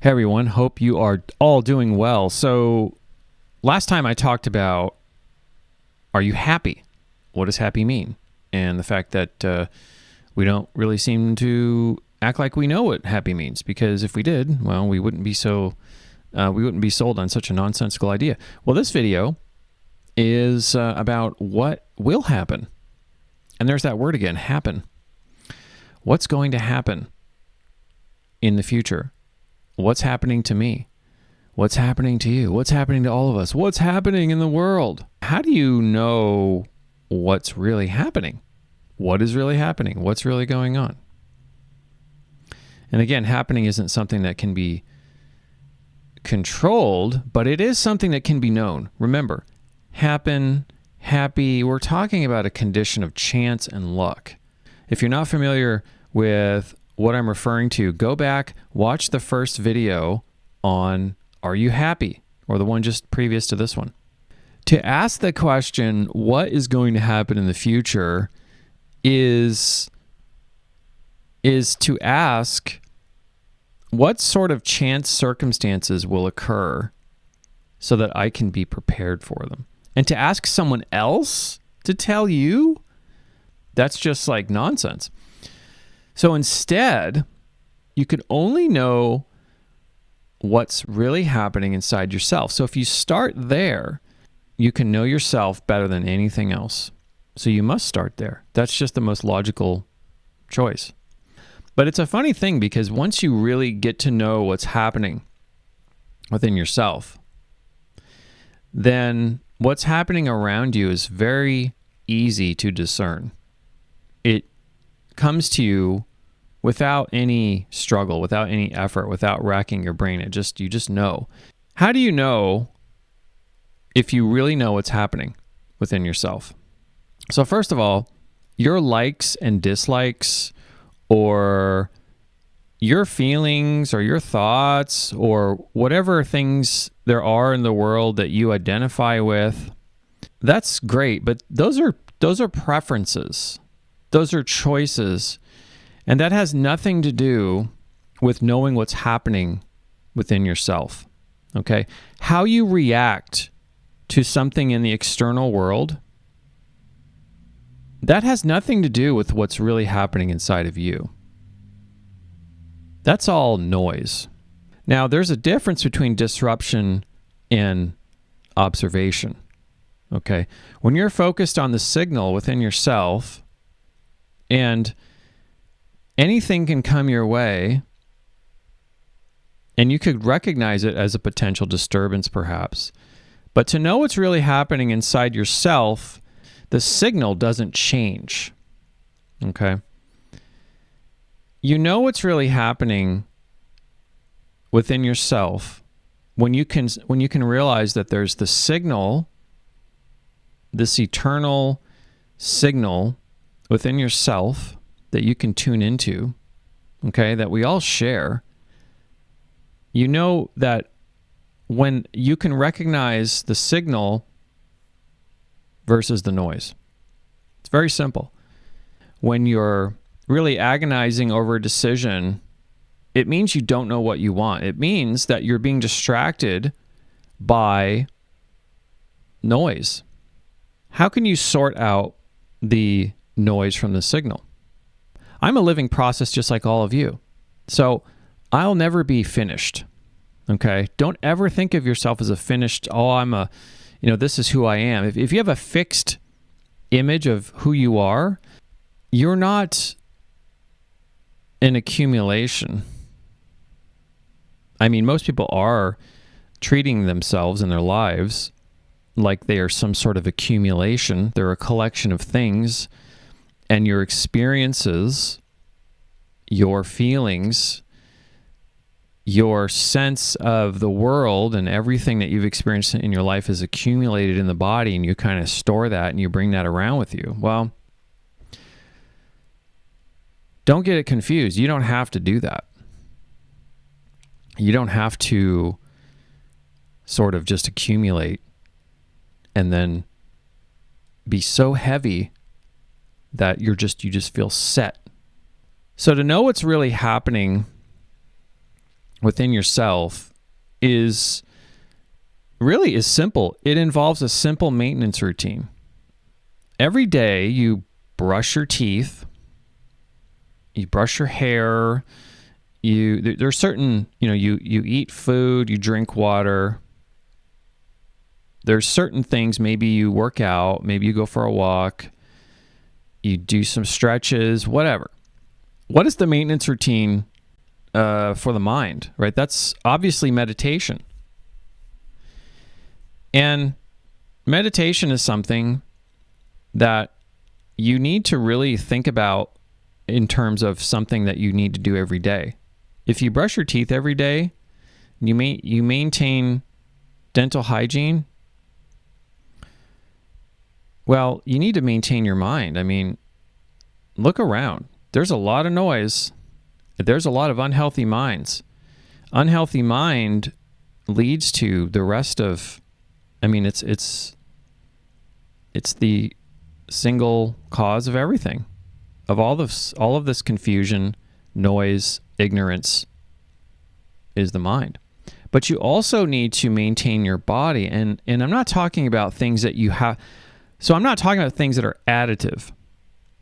Hey everyone, hope you are all doing well. So last time I talked about, are you happy? What does happy mean? And the fact that we don't really seem to act like we know what happy means, because if we did, well, we wouldn't be sold on such a nonsensical idea. Well, this video is about what will happen. And there's that word again, happen. What's going to happen in the future? What's happening to me? What's happening to you? What's happening to all of us? What's happening in the world? How do you know what's really happening? What is really happening? What's really going on? And again, happening isn't something that can be controlled, but it is something that can be known. Remember, happen, happy, we're talking about a condition of chance and luck. If you're not familiar with what I'm referring to, go back, watch the first video on Are You Happy? Or the one just previous to this one. To ask the question, what is going to happen in the future, is to ask, what sort of chance circumstances will occur so that I can be prepared for them? And to ask someone else to tell you, that's just like nonsense. So instead, you can only know what's really happening inside yourself. So if you start there, you can know yourself better than anything else. So you must start there. That's just the most logical choice. But it's a funny thing, because once you really get to know what's happening within yourself, then what's happening around you is very easy to discern. It comes to you without any struggle, without any effort, without racking your brain. You just know. How do you know if you really know what's happening within yourself? So first of all, your likes and dislikes, or your feelings or your thoughts, or whatever things there are in the world that you identify with, that's great, but those are preferences. Those are choices. And that has nothing to do with knowing what's happening within yourself. Okay? How you react to something in the external world, that has nothing to do with what's really happening inside of you. That's all noise. Now, there's a difference between disruption and observation. Okay? When you're focused on the signal within yourself, and anything can come your way, and you could recognize it as a potential disturbance perhaps. But to know what's really happening inside yourself, the signal doesn't change. Okay? You know what's really happening within yourself when you can realize that there's the signal, this eternal signal within yourself that you can tune into, okay, that we all share. You know that when you can recognize the signal versus the noise. It's very simple. When you're really agonizing over a decision, it means you don't know what you want. It means that you're being distracted by noise. How can you sort out the noise from the signal? I'm a living process just like all of you. So I'll never be finished. Okay? Don't ever think of yourself as a finished, this is who I am. If you have a fixed image of who you are, you're not an accumulation. I mean, most people are treating themselves in their lives like they are some sort of accumulation. They're a collection of things, and your experiences, your feelings, your sense of the world and everything that you've experienced in your life is accumulated in the body, and you kind of store that and you bring that around with you. Well, don't get it confused. You don't have to do that. You don't have to sort of just accumulate and then be so heavy that you just feel set. So to know what's really happening within yourself is simple. It involves a simple maintenance routine. Every day you brush your teeth, you brush your hair, there's certain, you eat food, you drink water. There's certain things, maybe you work out, maybe you go for a walk, you do some stretches, whatever. What is the maintenance routine for the mind, right? That's obviously meditation. And meditation is something that you need to really think about in terms of something that you need to do every day. If you brush your teeth every day, you maintain dental hygiene, well, you need to maintain your mind. I mean, look around. There's a lot of noise. There's a lot of unhealthy minds. Unhealthy mind leads to the rest of, it's the single cause of everything, of all of this confusion, noise, ignorance is the mind. But you also need to maintain your body, and I'm not talking about things that you have. So I'm not talking about things that are additive.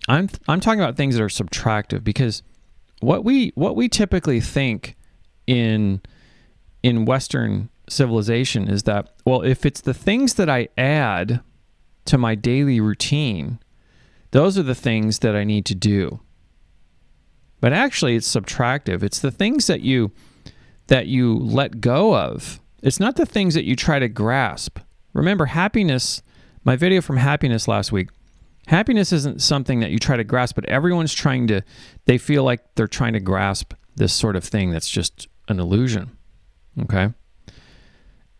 I'm talking about things that are subtractive, because what we typically think in Western civilization is that, well, if it's the things that I add to my daily routine, those are the things that I need to do. But actually, it's subtractive. It's the things that you let go of. It's not the things that you try to grasp. Remember, happiness, my video from happiness last week, happiness isn't something that you try to grasp, but everyone's they feel like they're trying to grasp this sort of thing that's just an illusion. Okay?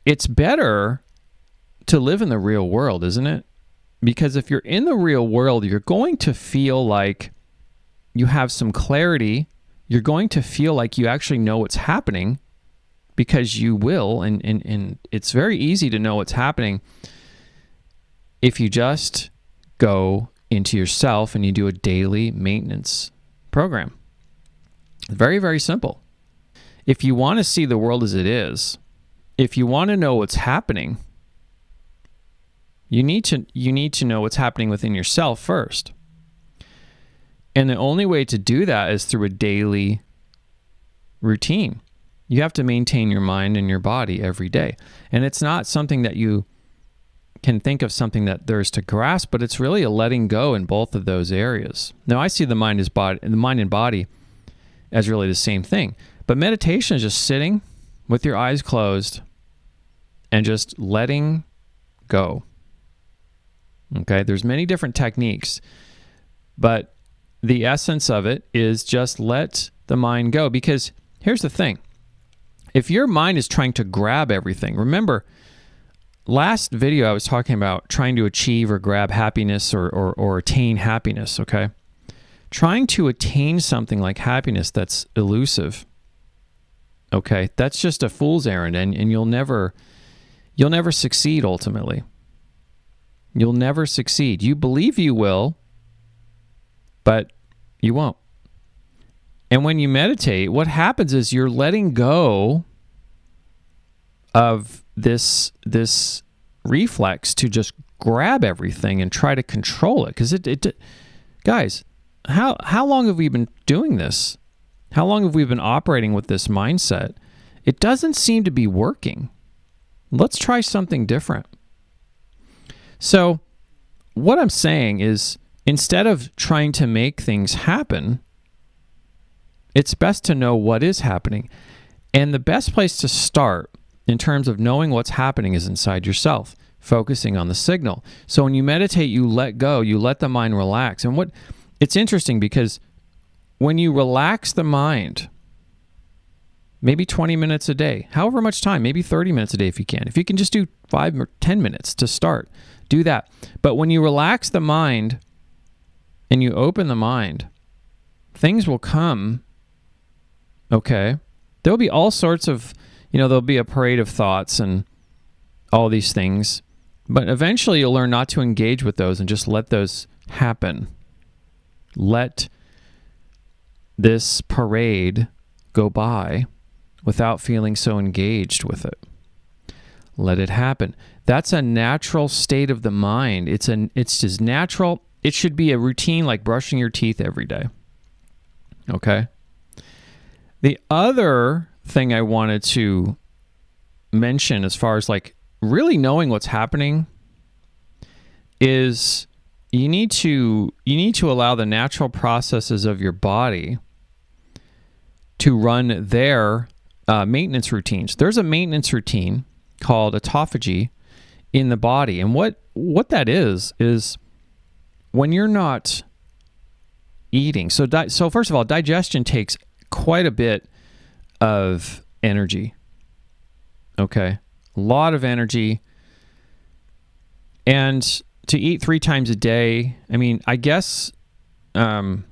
It's better to live in the real world, isn't it? Because if you're in the real world, you're going to feel like you have some clarity. You're going to feel like you actually know what's happening, because you will, and it's very easy to know what's happening if you just go into yourself and you do a daily maintenance program. Very, very simple. If you want to see the world as it is, if you want to know what's happening, you need to know what's happening within yourself first. And the only way to do that is through a daily routine. You have to maintain your mind and your body every day. And it's not something that you can think of something that there's to grasp, but it's really a letting go in both of those areas. Now, I see the mind and body as really the same thing. But meditation is just sitting with your eyes closed and just letting go. Okay, there's many different techniques, but the essence of it is just let the mind go. Because here's the thing. If your mind is trying to grab everything, remember, last video I was talking about trying to achieve or grab happiness or attain happiness, okay? Trying to attain something like happiness that's elusive, okay? That's just a fool's errand, and you'll never succeed ultimately. You'll never succeed. You believe you will, but you won't. And when you meditate, what happens is you're letting go of this reflex to just grab everything and try to control it. Because guys, how long have we been doing this? How long have we been operating with this mindset? It doesn't seem to be working. Let's try something different. So what I'm saying is, instead of trying to make things happen, it's best to know what is happening. And the best place to start in terms of knowing what's happening is inside yourself, focusing on the signal. So when you meditate, you let go, you let the mind relax. And it's interesting, because when you relax the mind, maybe 20 minutes a day, however much time, maybe 30 minutes a day if you can. If you can just do 5 or 10 minutes to start, do that. But when you relax the mind and you open the mind, things will come, okay? There'll be all sorts of, there'll be a parade of thoughts and all these things. But eventually you'll learn not to engage with those and just let those happen. Let this parade go by without feeling so engaged with it. Let it happen. That's a natural state of the mind. It's just natural. It should be a routine like brushing your teeth every day. Okay? The other thing I wanted to mention as far as like really knowing what's happening is you need to allow the natural processes of your body to run their maintenance routines. There's a maintenance routine called autophagy in the body. And what that is when you're not eating. So first of all, digestion takes quite a bit of energy. Okay? A lot of energy. And to eat 3 times a day, I mean, I guess, this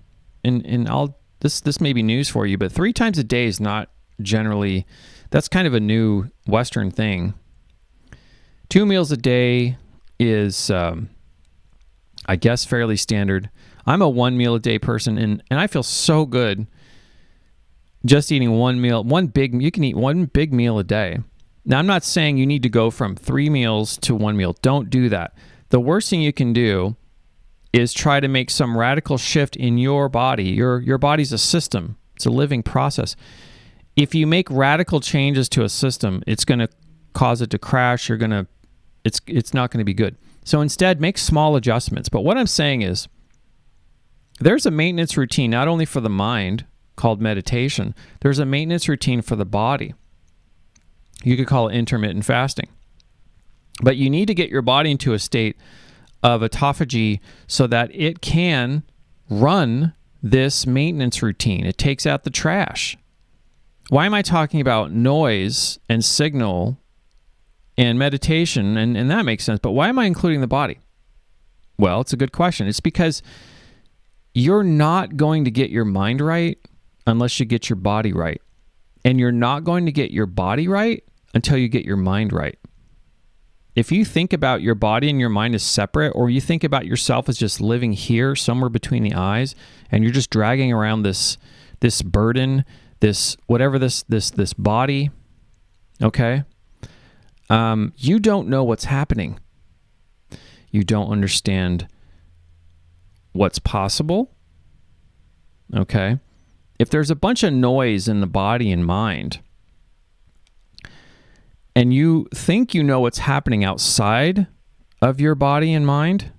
may be news for you, but 3 times a day is not generally, that's kind of a new Western thing. 2 meals a day is, I guess, fairly standard. I'm a 1 meal a day person, and I feel so good just eating one meal, you can eat one big meal a day. Now, I'm not saying you need to go from 3 meals to 1 meal. Don't do that. The worst thing you can do is try to make some radical shift in your body. Your body's a system. It's a living process. If you make radical changes to a system, it's going to cause it to crash. It's not going to be good. So instead, make small adjustments. But what I'm saying is there's a maintenance routine not only for the mind called meditation, there's a maintenance routine for the body. You could call it intermittent fasting. But you need to get your body into a state of autophagy so that it can run this maintenance routine. It takes out the trash. Why am I talking about noise and signal and meditation? And that makes sense. But why am I including the body? Well, it's a good question. It's because you're not going to get your mind right unless you get your body right. And you're not going to get your body right until you get your mind right. If you think about your body and your mind as separate, or you think about yourself as just living here somewhere between the eyes, and you're just dragging around this burden, this body, okay? You don't know what's happening. You don't understand what's possible, okay? If there's a bunch of noise in the body and mind, and you think you know what's happening outside of your body and mind,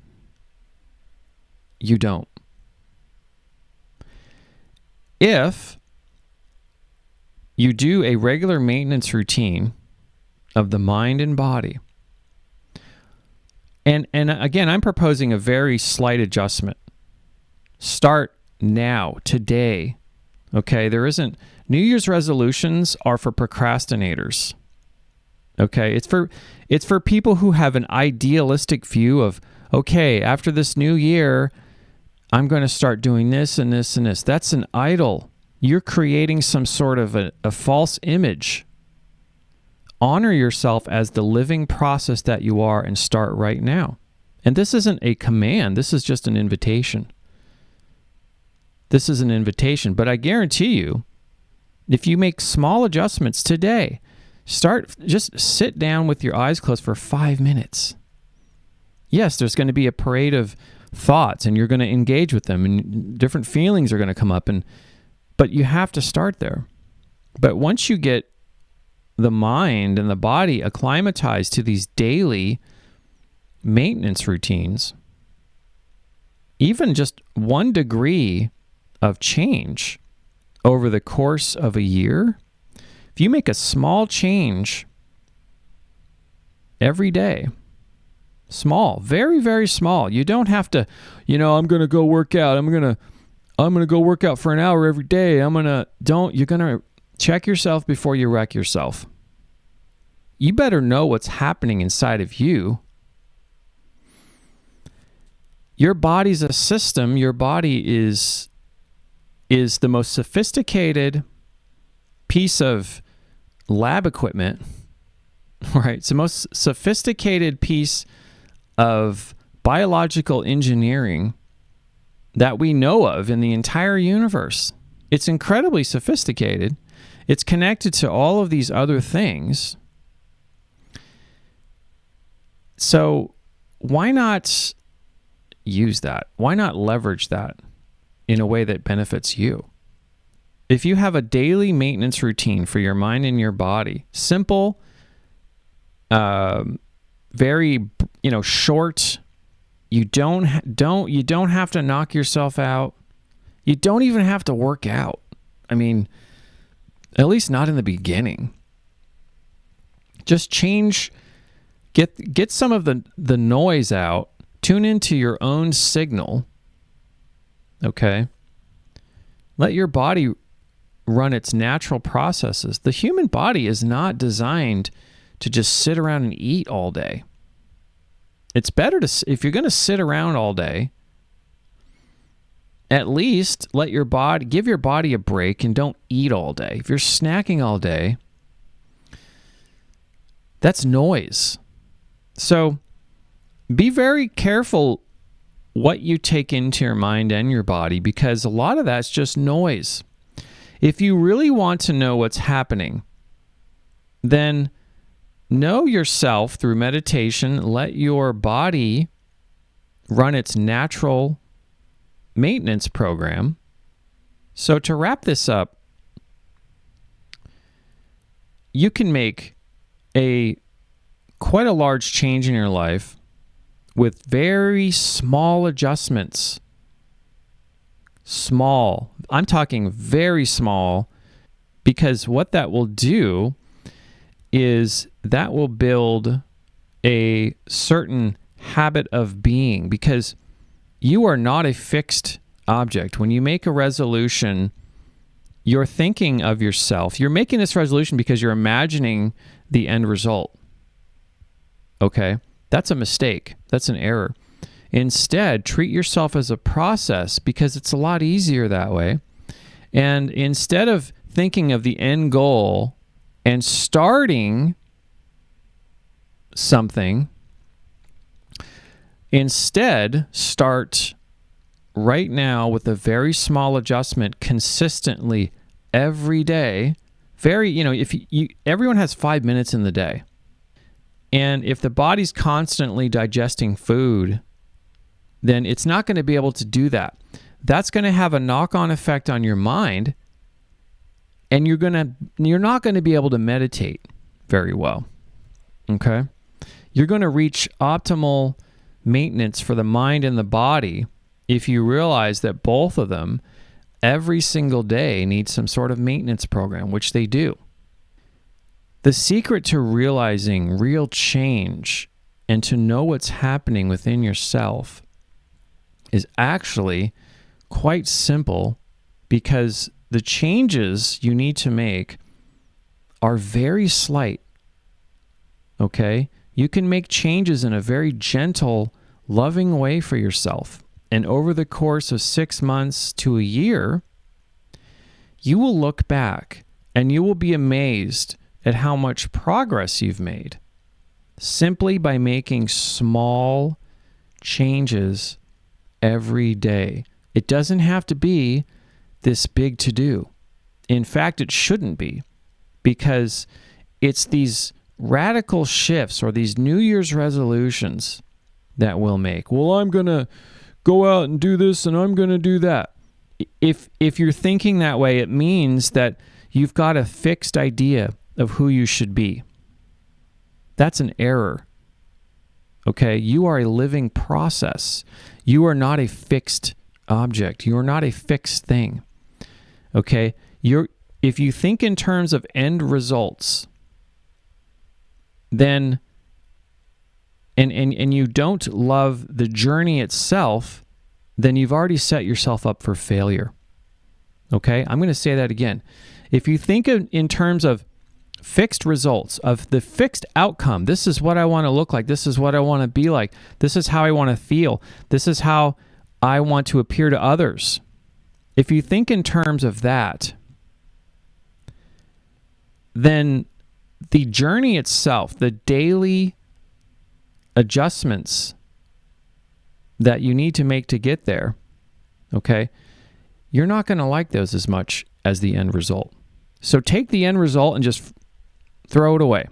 you don't. If you do a regular maintenance routine of the mind and body, and again, I'm proposing a very slight adjustment. Start now, today. Okay, New Year's resolutions are for procrastinators. Okay, it's for people who have an idealistic view of, okay, after this new year, I'm going to start doing this and this and this. That's an idol. You're creating some sort of a false image. Honor yourself as the living process that you are and start right now. And this isn't a command. This is just an invitation. This is an invitation. But I guarantee you, if you make small adjustments today, just sit down with your eyes closed for 5 minutes. Yes, there's going to be a parade of thoughts, and you're going to engage with them, and different feelings are going to come up, but you have to start there. But once you get the mind and the body acclimatized to these daily maintenance routines, even just 1 degree of change over the course of a year, if you make a small change every day, small, very, very small, you don't have to, I'm going to go work out. I'm going to go work out for an hour every day. You're going to check yourself before you wreck yourself. You better know what's happening inside of you. Your body's a system. Your body is the most sophisticated piece of lab equipment, right? It's the most sophisticated piece of biological engineering that we know of in the entire universe. It's incredibly sophisticated, It's connected to all of these other things. So why not use that? Why not leverage that in a way that benefits you? If you have a daily maintenance routine for your mind and your body, simple, very, short, you don't have to knock yourself out. You don't even have to work out. I mean, at least not in the beginning. Just change, get some of the noise out, tune into your own signal, okay? Let your body run its natural processes. The human body is not designed to just sit around and eat all day. It's better to, if you're going to sit around all day, at least give your body a break and don't eat all day. If you're snacking all day, that's noise. So be very careful what you take into your mind and your body, because a lot of that's just noise. If you really want to know what's happening, then know yourself through meditation. Let your body run its natural maintenance program. So to wrap this up, you can make quite a large change in your life with very small adjustments. Small. I'm talking very small, because what that will do is that will build a certain habit of being, because you are not a fixed object. When you make a resolution, you're thinking of yourself. You're making this resolution because you're imagining the end result. Okay? That's a mistake. That's an error. Instead, treat yourself as a process, because it's a lot easier that way. And instead of thinking of the end goal and starting something, instead start right now with a very small adjustment consistently every day. Everyone has 5 minutes in the day. And if the body's constantly digesting food, then it's not going to be able to do that. That's going to have a knock-on effect on your mind, and you're not going to be able to meditate very well. Okay? You're going to reach optimal maintenance for the mind and the body if you realize that both of them every single day need some sort of maintenance program, which they do. The secret to realizing real change and to know what's happening within yourself is actually quite simple, because the changes you need to make are very slight. Okay? You can make changes in a very gentle, loving way for yourself. And over the course of 6 months to a year, you will look back and you will be amazed at how much progress you've made simply by making small changes every day. It doesn't have to be this big to do. In fact, it shouldn't be, because it's these radical shifts or these New Year's resolutions that we'll make. Well, I'm going to go out and do this and I'm going to do that. If you're thinking that way, it means that you've got a fixed idea of who you should be. That's an error. Okay? You are a living process. You are not a fixed object. You are not a fixed thing. Okay? If you think in terms of end results, then and you don't love the journey itself, then you've already set yourself up for failure. Okay? I'm going to say that again. If you think in terms of fixed results, of the fixed outcome, this is what I want to look like, this is what I want to be like, this is how I want to feel, this is how I want to appear to others. If you think in terms of that, then the journey itself, the daily adjustments that you need to make to get there, okay, you're not going to like those as much as the end result. So take the end result and just throw it away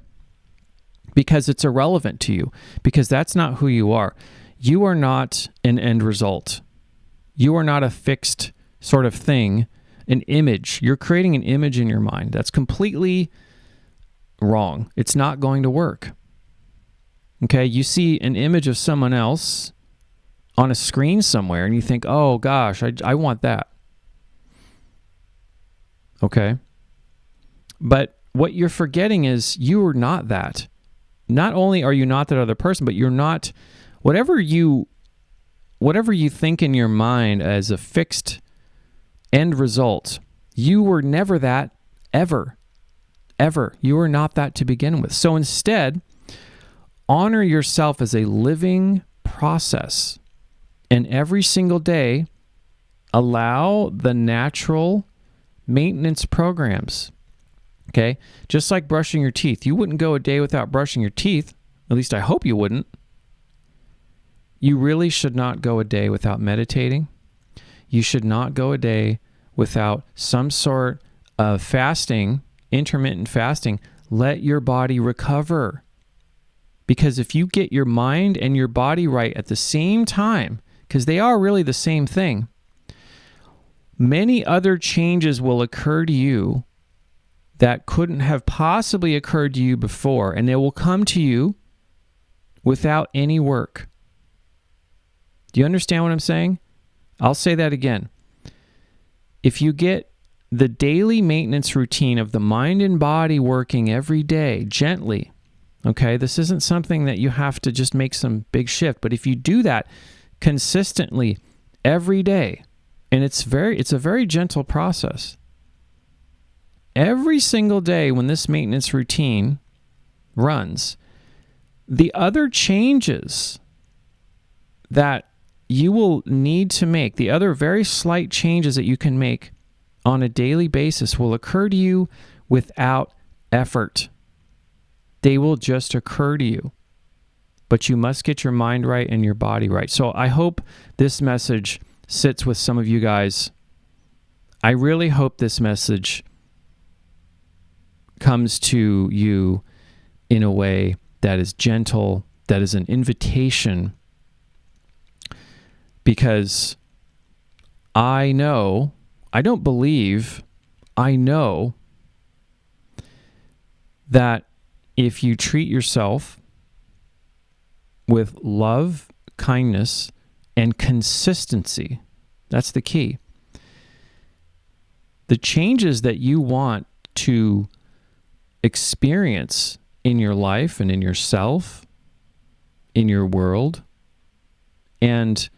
because it's irrelevant to you, because that's not who you are. You are not an end result. You are not a fixed sort of thing, an image. You're creating an image in your mind. That's completely wrong. It's not going to work. Okay, you see an image of someone else on a screen somewhere and you think, oh gosh, I want that. Okay? But what you're forgetting is you are not that. Not only are you not that other person, but you're not, whatever you think in your mind as a fixed end result, you were never that ever. Ever. You were not that to begin with. So instead, honor yourself as a living process. And every single day, allow the natural maintenance programs. Okay? Just like brushing your teeth. You wouldn't go a day without brushing your teeth. At least I hope you wouldn't. You really should not go a day without meditating. You should not go a day without some sort of fasting, intermittent fasting. Let your body recover. Because if you get your mind and your body right at the same time, because they are really the same thing, many other changes will occur to you that couldn't have possibly occurred to you before, and they will come to you without any work. Do you understand what I'm saying? I'll say that again. If you get the daily maintenance routine of the mind and body working every day, gently, okay, this isn't something that you have to just make some big shift, but if you do that consistently every day, and it's a very gentle process. Every single day when this maintenance routine runs, the other changes that you will need to make, the other very slight changes that you can make on a daily basis will occur to you without effort. They will just occur to you. But you must get your mind right and your body right. So I hope this message sits with some of you guys. I really hope this message comes to you in a way that is gentle, that is an invitation, because I know that if you treat yourself with love, kindness, and consistency, that's the key. The changes that you want to experience in your life and in yourself, in your world, and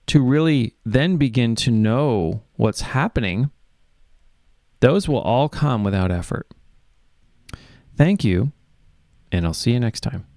to really then begin to know what's happening, those will all come without effort. Thank you, and I'll see you next time.